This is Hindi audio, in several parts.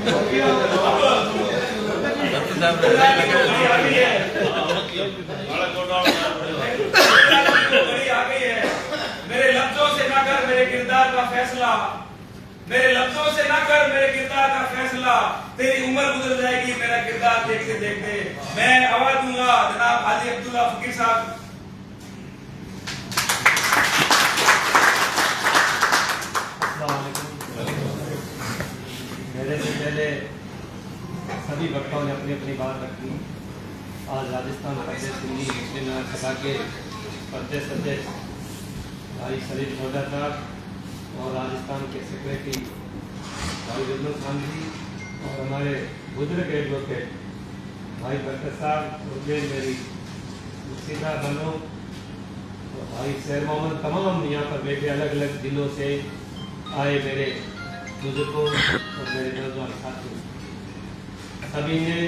मेरे लफ्जों से ना कर मेरे किरदार का फैसला, मेरे लफ्जों से ना कर मेरे किरदार का फैसला, तेरी उम्र गुजर जाएगी मेरा किरदार देखते देखते। मैं आवाज दूंगा जनाब हाजी अब्दुल्ला फकीर साहब। मेरे से पहले सभी वक्ताओं ने अपनी अपनी बात रखी। आज राजस्थान प्रदेश सुन्नी मुस्लिम सभा के प्रदेश अध्यक्ष भाई सलीम सोडा साहब और राजस्थान के सेक्रेटरी भाई विनोद गांधी और हमारे बुजुर्ग एडवोकेट भाई बरकत साहब और मेरी सीधा बनो और भाई शेर मोहम्मद, तमाम यहाँ पर बैठे अलग अलग जिलों से आए मेरे बुजुर्गों और मेरे नौजवान साथियों, सभी ने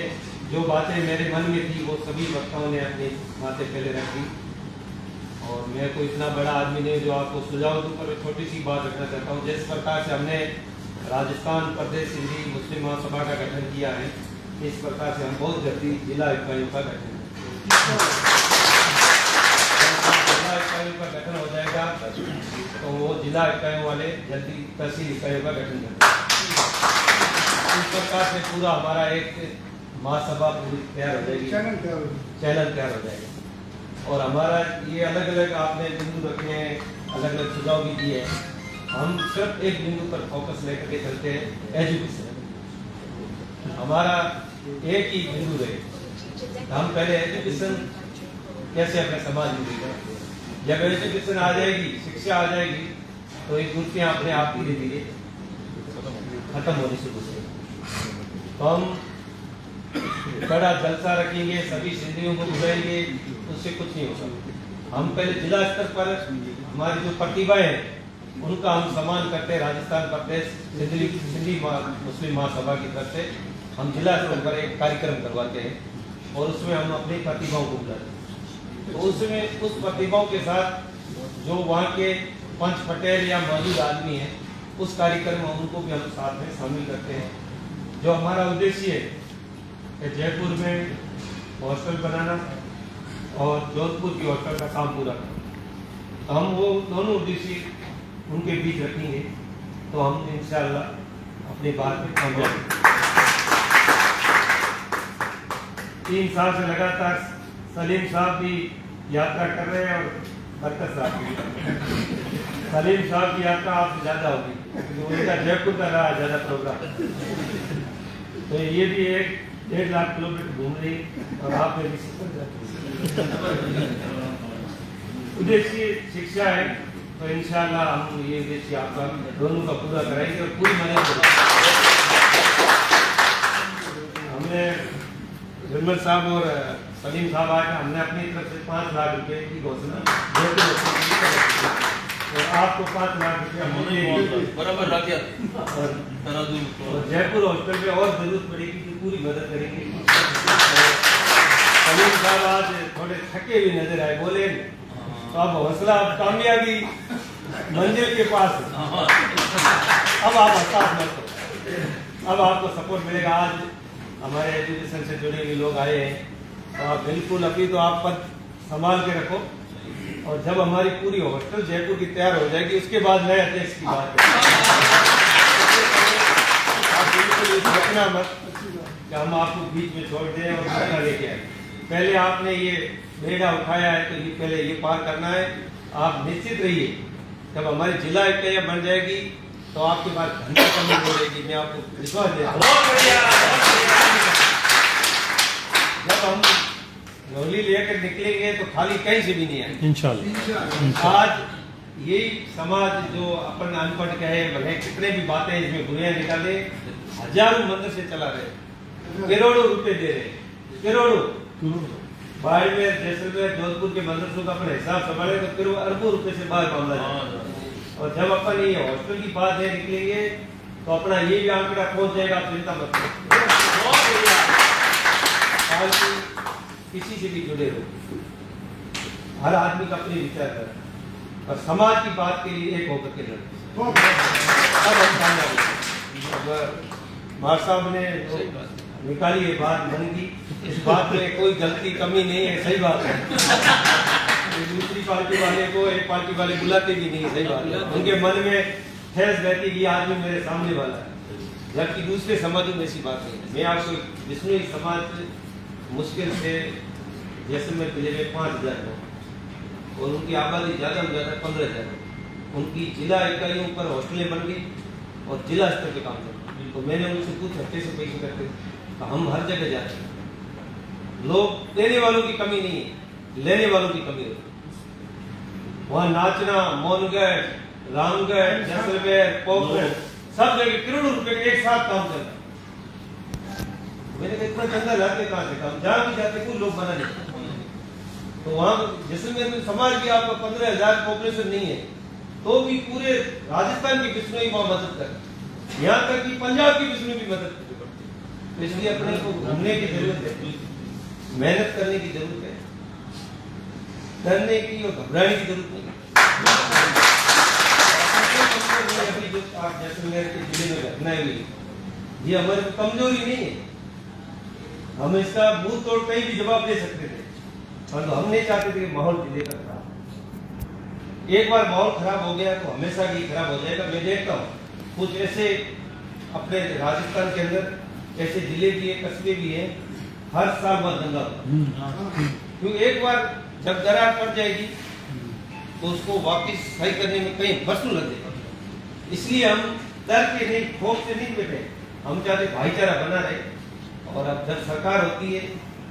जो बातें मेरे मन में थी वो सभी वक्ताओं ने अपनी बातें पहले रखी। और मैं कोई इतना बड़ा आदमी नहीं जो आपको सुझाव दूं, पर छोटी सी बात रखना चाहता हूँ। जिस प्रकार से हमने राजस्थान प्रदेश सिंधी मुस्लिम महासभा का गठन किया है, इस प्रकार से हम बहुत जल्दी जिला इकाइयों का गठन हो जाएगा तो वो जिला इकाइयों वाले जल्दी तहसील इकाइयों का गठन करेंगे। इस प्रकार से पूरा हमारा एक महासभा पूरी तैयार हो जाएगी, चैनल तैयार हो जाएगा। और हमारा ये अलग अलग आपने बिंदु रखे हैं, अलग अलग सुझाव भी दिए हैं। हम सिर्फ एक बिंदु पर फोकस लेकर के चलते हैं, एजुकेशन हमारा एक ही बिंदु रहे। हम पहले एजुकेशन कैसे अपने समाज में देखें। जब एजुकेशन आ जाएगी, शिक्षा आ जाएगी, तो ये कुर्सियां अपने आप धीरे धीरे खत्म होने शुरू हो जाएगी। तो हम बड़ा जलसा रखेंगे, सभी सिंधियों को बुलाएंगे, उससे कुछ नहीं होगा। हम पहले जिला स्तर पर हमारी जो प्रतिभाएं हैं उनका हम सम्मान करते हैं। राजस्थान प्रदेश सिंधी मुस्लिम महासभा की तरफ से हम जिला स्तर पर एक कार्यक्रम करवाते हैं और उसमें हम अपनी प्रतिभाओं को बुलाते हैं। तो उसमें उस प्रतिभाओं के साथ जो वहाँ के पंच पटेल या मौजूद आदमी हैं, उस कार्यक्रम में उनको भी हम साथ में शामिल करते हैं। जो हमारा उद्देश्य है कि जयपुर में हॉस्टल बनाना और जोधपुर की हॉस्टल का काम पूरा करना, हम वो दोनों उद्देश्य उनके बीच रखेंगे तो हम इंशाअल्लाह अपनी बात में कामयाब। 3 साल से लगातार सलीम साहब भी यात्रा कर रहे हैं और बरकत साहब भी। सलीम साहब की यात्रा आपसे ज्यादा होगी, उनका जयपुर का रहा ज्यादा प्रोग्राम। तो ये भी 1.5 लाख किलोमीटर घूम रही और आप में भी उद्देश्य शिक्षा है। तो इंशाअल्लाह हम ये उद्देश्य आपका दोनों का पूरा कराएंगे और पूरी मदद करेंगे। हमने निर्मल साहब और सलीम साहब आए, हमने अपनी तरफ से 5 लाख रुपए की घोषणा और आपको 5 लाख रुपया बराबर रख दिया। और जयपुर हॉस्टल में और जरूरत पड़ेगी तो पूरी मदद करेंगे। सलीम साहब आज थोड़े थके भी नजर आए, बोले तो अब हौसला, अब कामयाबी मंजिल के पास है, अब आप हताश मत हो, अब आपको सपोर्ट मिलेगा। आज हमारे एजुकेशन से जुड़े हुए लोग आए हैं, तो आप बिल्कुल अभी तो आप पद संभाल के रखो और जब हमारी पूरी हॉस्टल जयपुर की तैयार हो जाएगी उसके बाद नए अध्यक्ष की बात है। आप बिल्कुल रखना मत कि हम आपको बीच में छोड़ दें और धक्का लेके आए। पहले आपने ये बेड़ा उठाया है तो ये पहले ये पार करना है। आप निश्चित रहिए जब हमारी जिला इकाइयां बन जाएगी तो आपके पास धन की कमी हो जाएगी, मैं आपको विश्वास देता हूं। जब हम झोली लेकर निकलेंगे तो खाली कहीं से भी नहीं आएंगे इंशाअल्लाह। आज यही समाज जो अपन अनपढ़ कहे, भले कितने भी बातें इसमें बुराइयां निकाले, हजारों मंदिर से चला रहे, करोड़ों रुपए दे रहे, करोड़ों बाड़मेर, जैसलमेर, जोधपुर के मदरसों का अपना हिसाब संभाले तो फिर वो अरबों रुपए से बाहर मामला जाए। और जब अपन ये हॉस्टल की बात है निकलेंगे तो अपना ये भी आंकड़ा पहुंच जाएगा, आप चिंता मत करो। किसी से भी जुड़े रहो, हर आदमी का अपने विचार कर और समाज की बात के लिए एक होकर के लड़े। अब हम मार साहब ने जो निकाली ये बात मन की, इस बात में कोई गलती कमी नहीं है, सही बात है। दूसरी पार्टी वाले को एक पार्टी वाले बुलाते भी नहीं, सही बात है। उनके मन में ठेस रहती कि आदमी मेरे सामने वाला है, जबकि दूसरे समाजों में ऐसी बात नहीं है। मैं आपको बिश्नोई समाज मुश्किल से जैसलमेर जिले में 5000 है और उनकी आबादी ज़्यादा में ज़्यादा 15,000। उनकी जिला इकाइयों पर हॉस्टलें बन गई और जिला स्तर पे काम करते। तो मैंने उनसे पूछा कैसे पैसे करते, तो हम हर जगह जाते हैं। लोग देने वालों की कमी नहीं है, लेने वालों की कमी होती है। वहाँ नाचना, मौनगढ़, रामगढ़, जैसलमेर, पोखरण, सब जगह करोड़ों रुपए के एक साथ काम करता। मैंने कहा इतना चंदा लाते कहाँ से, काम जहाँ भी जाते कोई लोग मना नहीं। तो वहाँ जैसलमेर में समाज की आपका 15,000 पॉपुलेशन नहीं है, तो भी पूरे राजस्थान की बिश्नोई वहाँ मदद कर, यहाँ तक कि पंजाब की बिश्नोई भी मदद करती पड़ती। तो इसलिए अपने को घूमने की जरूरत है, मेहनत करने की जरूरत है, डरने की और घबराने की जरूरत नहीं। अभी जो आप जैसलमेर के जिले में घटनाएं हुई, ये हमारी कमजोरी नहीं है, हम इसका मुंह तोड़ कहीं भी जवाब दे सकते थे, परंतु हम नहीं चाहते थे कि माहौल जिले का खराब। एक बार माहौल खराब हो गया तो हमेशा ही खराब हो जाएगा। मैं देखता हूँ कुछ ऐसे अपने राजस्थान के अंदर ऐसे जिले भी है, कस्बे भी है, हर साल वहां दंगा होता। क्योंकि एक बार जब दरार पड़ जाएगी तो उसको वापस सही करने में कई वर्षों लग जाएगा। इसलिए हम डर के नहीं, खौफ से नहीं बैठे, हम चाहते भाईचारा बना रहे। और अब जब सरकार होती है,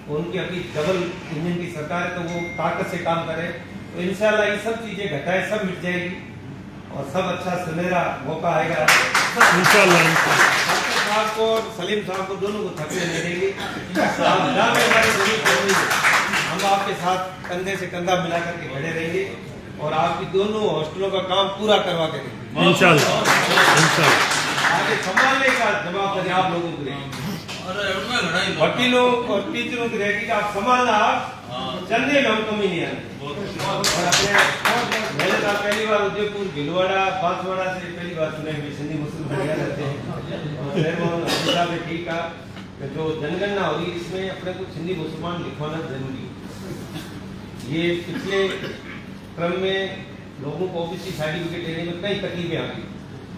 उनकी अपनी डबल इंजन की सरकार है, तो वो ताकत से काम करे, तो इंशाल्लाह ये सब चीजें घटाए सब मिट जाएगी और सब अच्छा सुनहरा मौका आएगा इंशाल्लाह। साहब को और सलीम साहब को दोनों को थकने नहीं देंगे। हम आपके साथ कंधे से कंधा मिला करके खड़े रहेंगे और आपकी दोनों हॉस्टलों का काम पूरा करवा के देंगे इंशाल्लाह। आगे संभालने का जवाबदारी आप लोगों को रहेगी, वकीलों और टीचरों की रहेगी कि आप संभालना, आप चलने में हम कमी नहीं आएंगे। और अपने मैंने कहा पहली बार उदयपुर, भीलवाड़ा, बांसवाड़ा से पहली बार सुने सिंधी मुस्लिम बढ़िया रहते हैं। ठीक है, जो जनगणना होगी इसमें अपने को सिंधी मुसलमान लिखवाना जरूरी है। ये पिछले क्रम में लोगों को ओबीसी सर्टिफिकेट लेने में कई तकलीफें आ गई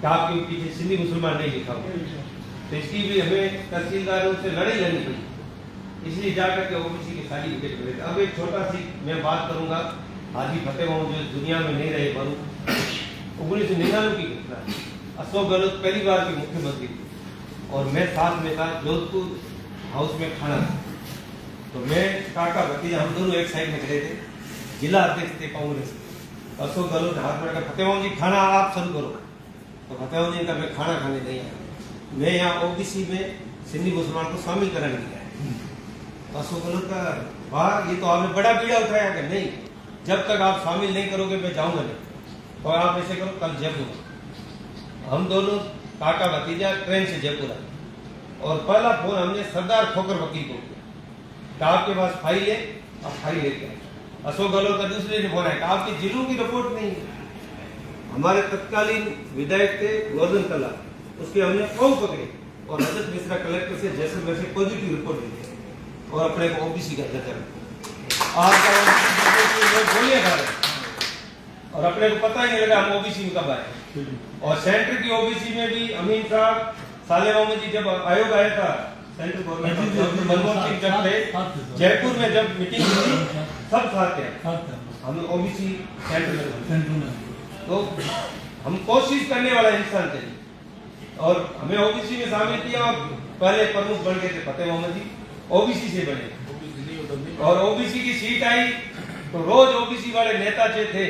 कि आपके पीछे सिंधी मुसलमान नहीं लिखा हुआ, तो इसकी भी हमें तहसीलदारों से लड़ाई लड़नी पड़ी, इसलिए जाकर के ओबीसी की सर्टिफिकेट मिले। अब एक छोटा सी मैं बात करूंगा, हाजी फतेह मोहम्मद जो दुनिया में नहीं रहे, बरू 1999 की घटना। अशोक गहलोत पहली बार के मुख्यमंत्री थे और मैं साथ में था, जोधपुर हाउस में खाना था। तो मैं काका भतीजा हम दोनों एक साइड में खड़े थे, जिला अध्यक्ष थे कांग्रेस। अशोक गहलोत ने हाथ में रखा, फतेह मोहम्मद जी खाना आप शुरू करो। तो फतेह मोहम्मद जी का मैं खाना खाने नहीं आया, मैं यहाँ ओबीसी में सिंधी मुसलमान को शामिल कराने गया। अशोक गहलोत का वाह, ये तो आपने बड़ा बीड़ा उठाया कि नहीं, जब तक आप शामिल नहीं करोगे मैं जाऊंगा नहीं। और आप ऐसे करो, कल जयपुर हम दोनों काका भतीजा ट्रेन से जयपुर आए और पहला फोन हमने सरदार खोकर वकील को किया, आपके पास फाइल है, आप फाइल लेके आए। अशोक गहलोत का दूसरे ने फोन आया, आपके जिलों की रिपोर्ट नहीं है। हमारे तत्कालीन विधायक थे गोवर्धन कला, उसके हमने पाँव पकड़े और रजत मिश्रा कलेक्टर से जैसलमेर से पॉजिटिव रिपोर्ट दी और अपने को ओबीसी का दर्जा बोलिए और अपने को पता ही नहीं लगा हम ओबीसी में कब आए। और सेंटर की ओबीसी में भी अमीन साहब, साले मोहम्मद जी जब आयोग आया था सेंट्रल गवर्नमेंट, मनमोहन सिंह जब थे जयपुर में, जब मीटिंग हुई सब साथ थे, हम ओबीसी सेंटर में। तो हम कोशिश करने वाला इंसान थे और हमें ओबीसी में शामिल किया। पहले प्रमुख बन गए थे फतेह मोहम्मद जी, ओबीसी से बने और ओबीसी की सीट आई तो रोज ओबीसी वाले नेता जो थे,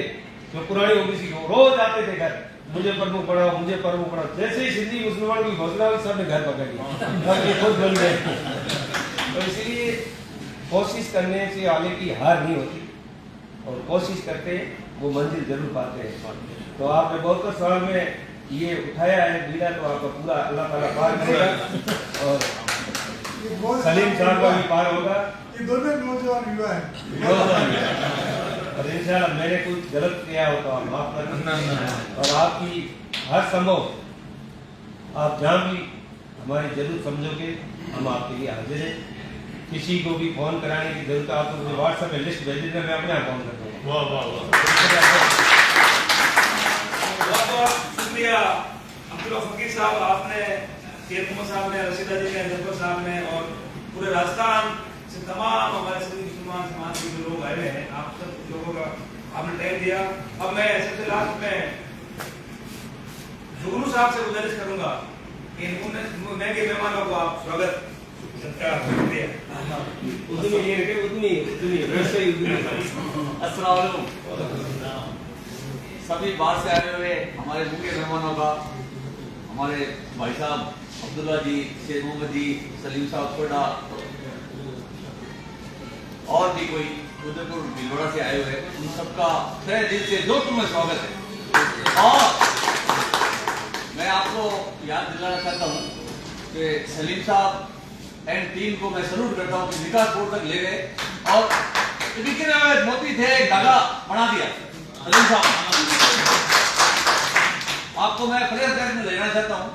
जो पुराने ओबीसी को रोज आते थे घर, मुझे प्रमुख बनाओ, मुझे प्रमुख बनाओ। जैसे ही सिंधी मुसलमान की घोषणा हुई सबने घर पकड़ लिया, खुद बन गए। तो इसलिए कोशिश करने से आगे की हार नहीं होती और कोशिश करते वो मंजिल जरूर पाते हैं। तो आपने बहुत सवाल में ये उठाया है बीड़ा, तो आपका पूरा अल्लाह ताला पार करेगा और सलीम साहब का भी पार होगा। ये दोनों नौजवान युवा है और इंशाल्लाह मैंने कुछ गलत किया हो तो आप माफ कर दीजिए और आपकी हर संभव आप जहाँ भी हमारी जरूर समझोगे, हम आपके लिए हाजिर हैं। किसी को भी फोन कराने की जरूरत है, आप मुझे व्हाट्सएप में लिस्ट भेज देना, मैं अपने आप फोन कर दूंगा। वाह वाह वाह। बहुत बहुत शुक्रिया अब्दुल्ला फकीर साहब, आपने, शेख मोहम्मद साहब ने, रशीदा जी ने, जफर साहब ने और पूरे राजस्थान से तमाम हमारे सभी मुसलमान समाज के जो लोग आए हुए हैं, आप सब लोगों का आपने टाइम दिया। अब मैं सबसे लास्ट में जुगनू साहब से गुजारिश करूंगा कि मैं के मेहमानों को आप स्वागत सत्कार करिए। अस्सलाम वालेकुम। सभी बाहर से आए हुए हमारे मुख्य मेहमानों का, हमारे भाई साहब अब्दुल्ला जी, शेख मोहम्मद जी, सलीम साहब छोटा और भी कोई उदयपुर भीलवाड़ा से आए हुए हैं, उन सबका तहे दिल से जो तुम्हें स्वागत है। और मैं आपको याद दिलाना चाहता हूँ कि सलीम साहब एंड टीम को मैं सलूट करता हूँ कि विकासपुर तक ले गए और मोती थे, एक धागा बना दिया सलीम साहब। आपको मैं फ्लैश बैक में लेना चाहता हूँ।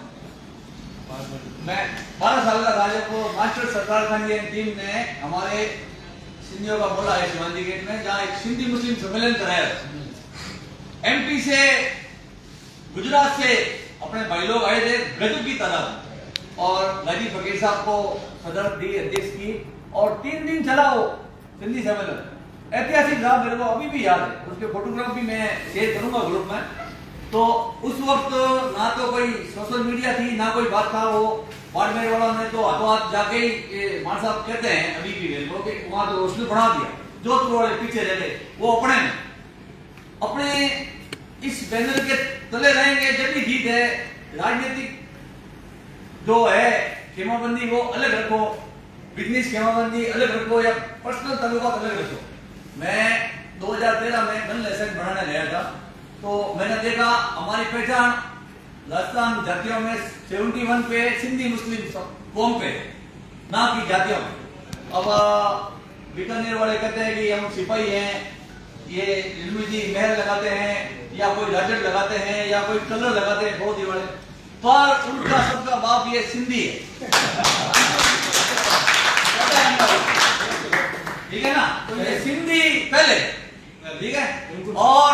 मैं 12 साल का था जब वो मास्टर सरकार खान जी टीम ने हमारे सिंधियों का बोला है शिवाजी गेट में, जहाँ एक सिंधी मुस्लिम सम्मेलन कराया। एमपी से, गुजरात से अपने भाई लोग आए थे गजब की तादाद, और गाजी फकीर साहब को सदर दी, अध्यक्ष की, और 3 दिन चला वो सिंधी सम्मेलन। ऐतिहासिक रहा, मेरे को अभी भी याद है। उसके फोटोग्राफ भी मैं शेयर करूंगा ग्रुप में। तो उस वक्त ना तो कोई सोशल मीडिया थी, ना कोई बात था। वो बाड़मेर वालों ने तो हाथों हाथ जाके ही मान साहब कहते हैं अभी भी मेरे को कि वहां तो उसने बढ़ा दिया, जोधपुर वाले पीछे रह गए। वो अपने इस बैनर के तले रहेंगे जब भी जीत है। राजनीतिक जो है खेमाबंदी वो अलग रखो, बिजनेस खेमाबंदी अलग रखो, या पर्सनल ताल्लुकात अलग रखो। मैं 2013 में गन लाइसेंस बनाने गया था, तो मैंने देखा हमारी पहचान राजस्थान जातियों में 71 पे सिंधी मुस्लिम कौम पे, ना कि जातियों में। अब बीकानेर वाले कहते हैं कि हम सिपाही हैं, ये इल्मी जी महल लगाते हैं, या कोई राजट लगाते हैं, या कोई कलर लगाते हैं फौजी वाले, पर उनका सबका बाप ये सिंधी है। ठीक है ना? तो ये सिंधी पहले, ठीक है। और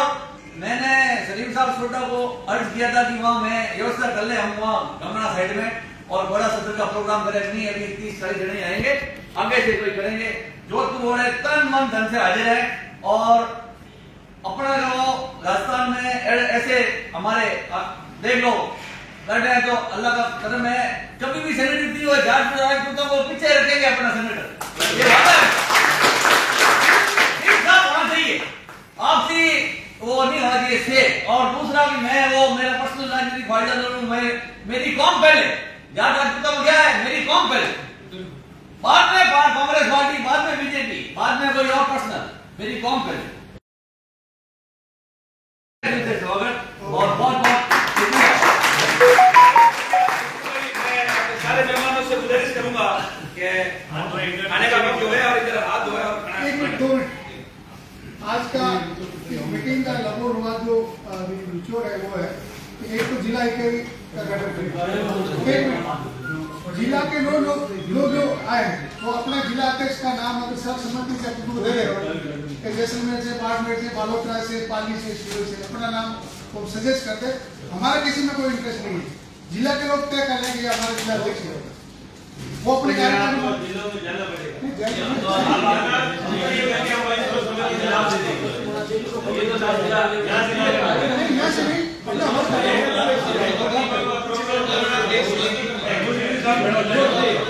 मैंने सलीम साहब छोटा को अर्ज किया था कि वहाँ मैं व्यवस्था कर ले, हम वहाँ गमना साइड में और बड़ा सत्र का प्रोग्राम करेंगे। नहीं अभी 30-40 जने आएंगे, आगे से कोई करेंगे। जोधपुर वाले तन मन धन से हाजिर है। और अपना जो राजस्थान में ऐसे हमारे देख लो बैठे हैं, तो अल्लाह का कदम है, कभी भी सेनेटर थी वो झाड़ तो वो पीछे रखेंगे अपना सेनेटर। ये बात है, ठीक ठाक होना चाहिए, आपसी वो नहीं होना चाहिए से। और दूसरा भी मैं वो मेरा पर्सनल राजनीतिक फायदा हूँ, मेरी कौम पहले, झाड़ राजपूतों क्या है, मेरी कौम पहले, बाद में कांग्रेस पार्टी, बाद में बीजेपी, बाद में कोई और पर्सनल, मेरी कौम पहले। स्वागत और बहुत बहुत सारे मेहमानों से गुजारिश करूंगा कि आने का वक्त जो है और इधर हाथ धोए और खाना 1 मिनट 2 मिनट। आज का मीटिंग का लगभग हुआ जो निचोड़ है वो है कि एक तो जिला इकाई का गठन, जिला के लोग जो आए वो अपने जिला अध्यक्ष का नाम अगर सर्वसम्मति से आपको दे देगा, जैसलमेर से, बाड़मेर से, बालोतरा से, पाली से, शिवहर से अपना नाम वो सजेस्ट करते। हमारा किसी में कोई इंटरेस्ट नहीं है, जिला के लोग तय कर लेंगे हमारे जिला अध्यक्ष होगा, वो अपने कार्यक्रम में जिलों में जाना पड़ेगा। नहीं